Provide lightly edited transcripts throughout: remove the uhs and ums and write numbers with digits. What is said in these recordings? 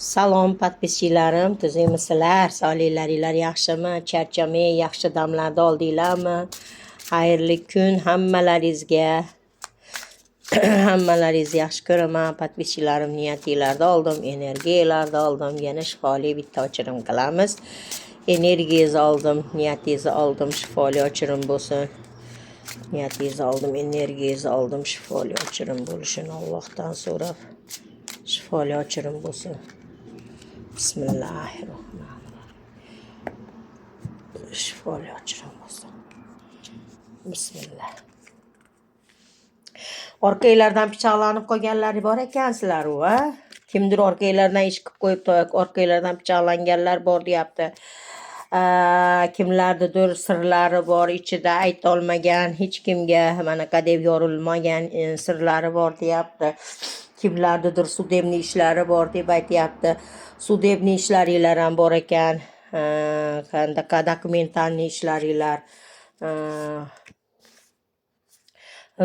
Salom podpischilarim, tuzingmisizlar? Sog'liklaringlar yaxshimi? Charchamay, yaxshi damlarda oldinglarmi? Xayrli kun hammalaringizga. Hammalaringizni yaxshi ko'raman. Podpischilarim, niyatinglarni oldim, energiyalarni oldim. Yana shifoli bitta ochirim qilamiz. Energiyangizni oldim, niyatingizni oldim, shifoli ochirim bo'lsin. Niyatingizni oldim, energiyangizni oldim, shifoli ochirim bo'lishini Allohdan so'rab, shifoli ochirim bo'lsin. Bismillahirrohmanirrohim. Shifoli ochirim bo'lsin. Bismillah. Orqanglardan pichoqlanib qolganlar bor ekansizlar u, ha? Kimdir orqanglardan ish qilib qo'yibdi, orqanglardan pichoqlanganlar bor deyapti. Kimlardadir sirlari bor, ichida ayta olmagan, hech kimga manaqa deb yorilmagan sirlari bor deyapti. Kimlardadir sudebniy ishlari bor deb aytyapti. Sudebniy ishlaringlar ham bor ekan. Qanaqa dokumentalniy ishlaringlar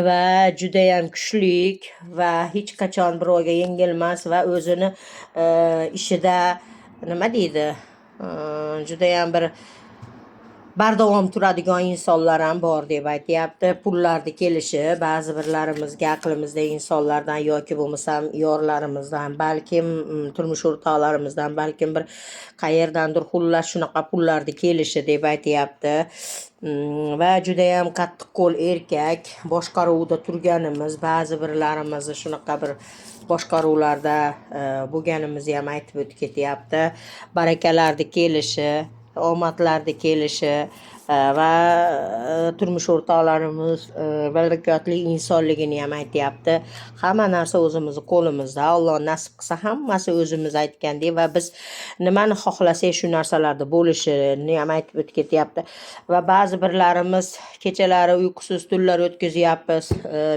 va judayam kuchlik va hech qachon birovga yengilmas va o'zini ishida nima deydi, judayam bir bardavom turadigan insonlar ham bor deb aytyapti. Pullarni kelishi ba'zi birlarimizga aqlimizda insonlardan yoki bo'lmasam yorlarimizdan, balkim turmush o'rtoqlarimizdan, balkim bir qayerdandir xullas shunaqa pullarni kelishi deb aytyapti. Va judayam qattiq qo'l erkak, boshqaruvda turganimiz, ba'zi birlarimizni shunaqa bir boshqaruvlarda bo'lganimizni ham aytib o'tib ketyapti. Barakalarni kelishi, omadlarni kelishi va turmush o'rtoqlarimiz barakatli insonligini ham aytyapti. Hamma narsa o'zimizni qo'limizda. Alloh nasib qilsa hammasi o'zimiz aytgandek va biz nimani xohlasak shu narsalarda bo'lishini ham aytib o'tib ketyapti. Va ba'zi birlarimiz kechalari uyqusiz tunlar o'tkazyapmiz,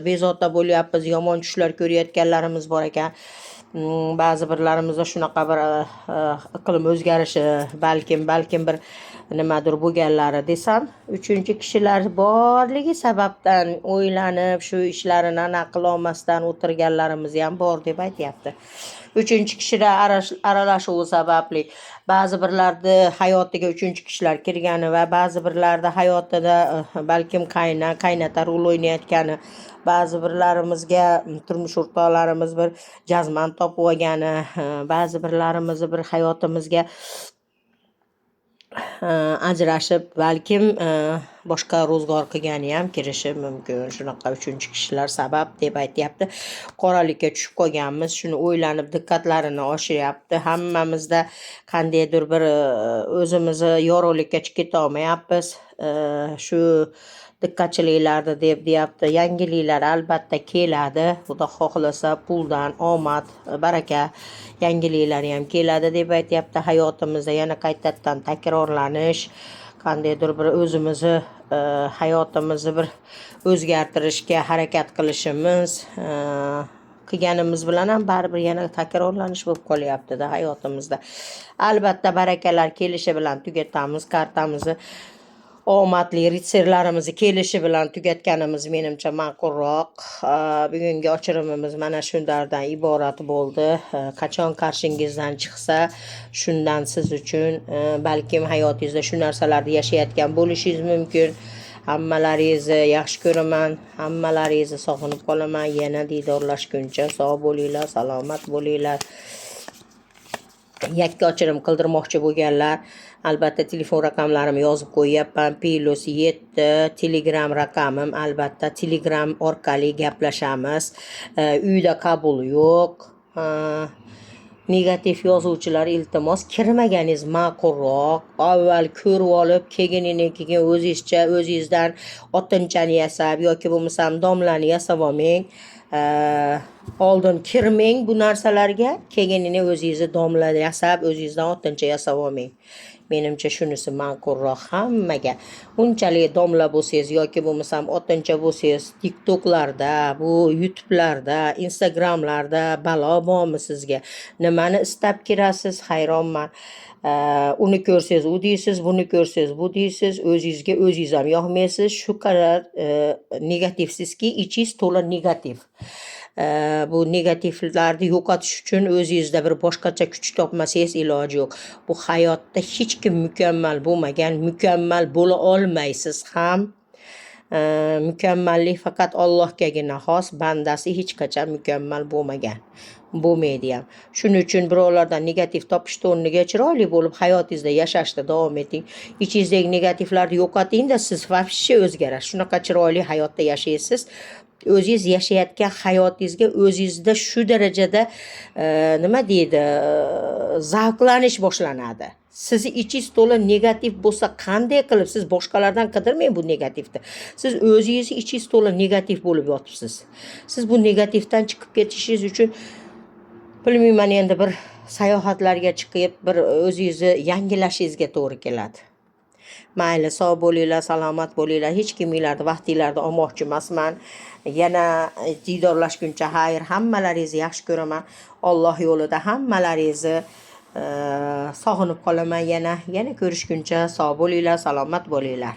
bezovta bo'lyapmiz, yomon tushlar ko'rayotganlarimiz bor ekan. Ba'zi birlarimizda shunaqa bir iqlim o'zgarishi, balkim bir nimadir bo'lganlari desam, uchinchi kishilar borligi sababdan o'ylanib shu ishlarini aniq qilolmasdan o'tirganlarimiz ham bor deb aytyapti. Uchinchi kishilar aralashuvi sababli ba'zi birlarni hayotiga uchinchi kishilar kirgani va ba'zi birlarni hayotida balkim qaynota rol o'ynayotgani, ba'zi birlarimizga turmush o'rtoqlarimiz bir jazman topib olgani, ba'zi birlarimiz bir hayotimizga ajrashib balkim boshqa ro'zg'or qilgani ham kirishi mumkin. Shunaqa uchinchi kishilar sabab deb aytyapti. Qoralikka tushib qolganmiz, shuni o'ylanib diqqatlarini oshiryapti. Hammamizda qandaydir bir o'zimizni yorug'likka chiqib keta olmayapmiz. Shu diqqatchiliklarni deyapti. Yangiliklar albatta keladi. Xudo xohlasa puldan, omad, baraka yangiliklari ham keladi deb aytyapti. Hayotimizda yana qaytadan takrorlanish, qandaydir bir o'zimizni hayotimizni bir o'zgartirishga harakat qilishimiz, qilganimiz bilan ham baribir yana takrorlanish bo'lib qolyapti-da hayotimizda. Albatta barakalar kelishi bilan tugatamiz, kartamizni omadli ritsarlarimizni kelishi bilan tugatganimiz menimcha ma'qulroq. Bugungi ochirimimiz mana shundan iborat bo'ldi. Qachon qarshingizdan chiqsa, shundan siz uchun balkim hayotingizda shu narsalarni yashayotgan bo'lishingiz mumkin. Hammalaringizni yaxshi ko'raman, hammalaringizni sog'inib qolaman. Yana diydorlashguncha sog' bo'linglar, salomat bo'linglar. Yakka ochirim qildirmoqchi bo'lganlar, albatta telefon raqamlarimni yozib qo'yyapman. +7 Telegram raqamim, albatta Telegram orqali gaplashamiz. Uyda qabul yo'q. Negativ yozuvchilar iltimos kirmaganingiz ma'qulroq. Avval ko'rib olib, keyin o'zingizdan otinchani yasab yoki bo'lmasam domlani yasab olmang. Oldin kirmang bu narsalarga, keyin o'zingizni domla yasab, o'zingizdan ortincha yasab olmang. Menimcha shunisi ma'qulroq hammaga. Unchalik domla bo'lsangiz yoki bo'lmasam ortincha bo'lsangiz, TikToklarda, bu YouTubelarda, Instagramlarda balo bormi sizga? Nimani istab kirasiz? Hayronman. Uni ko'rsangiz u deysiz, buni ko'rsangiz bu deysiz, o'zingizga o'zingiz ham yoqmaysiz. Shu qadar negativsizki, ichingiz to'la negativ. bu negativlarni yo'qotish uchun o'zingizda bir boshqacha kuch topmasangiz iloji yo'q. Bu hayotda hech kim mukammal bo'lmagan, mukammal bo'la olmaysiz ham. Mukammallik faqat Allohgagina xos, bandasi hech qachon mukammal bo'lmagan. Bo'lmaydi ham. Shuning uchun birovlardan negativ topishni o'rniga chiroyli bo'lib hayotingizda yashashda davom eting. Ichingizdagi negativlarni yo'qoting-da, siz vobshe o'zgarasiz. Shunaqa chiroyli hayotda yashaysiz. O'zingiz yashayotgan hayotingizga o'zingizda shu darajada nima deydi, zavqlanish boshlanadi. Sizni ichingiz to'la negativ bo'lsa, qanday qilib siz boshqalardan qidirmang bu negativni. Siz o'zingiz ichingiz to'la negativ bo'lib yotibsiz. Siz bu negativdan chiqib ketishingiz uchun bilmayman, endi bir sayohatlarga chiqib, bir o'zingizni yangilashingizga to'g'ri keladi. Mayli, sog' bo'linglar, salomat bo'linglar. Hech kimlarni vaqtinglarni olmoqchi emasman. Yana diydorlashguncha xayr, hammalaringizni yaxshi ko'raman. Alloh yo'lida hammalaringizni sog'inib qolaman yana ko'rishguncha sog' bo'linglar, salomat bo'linglar.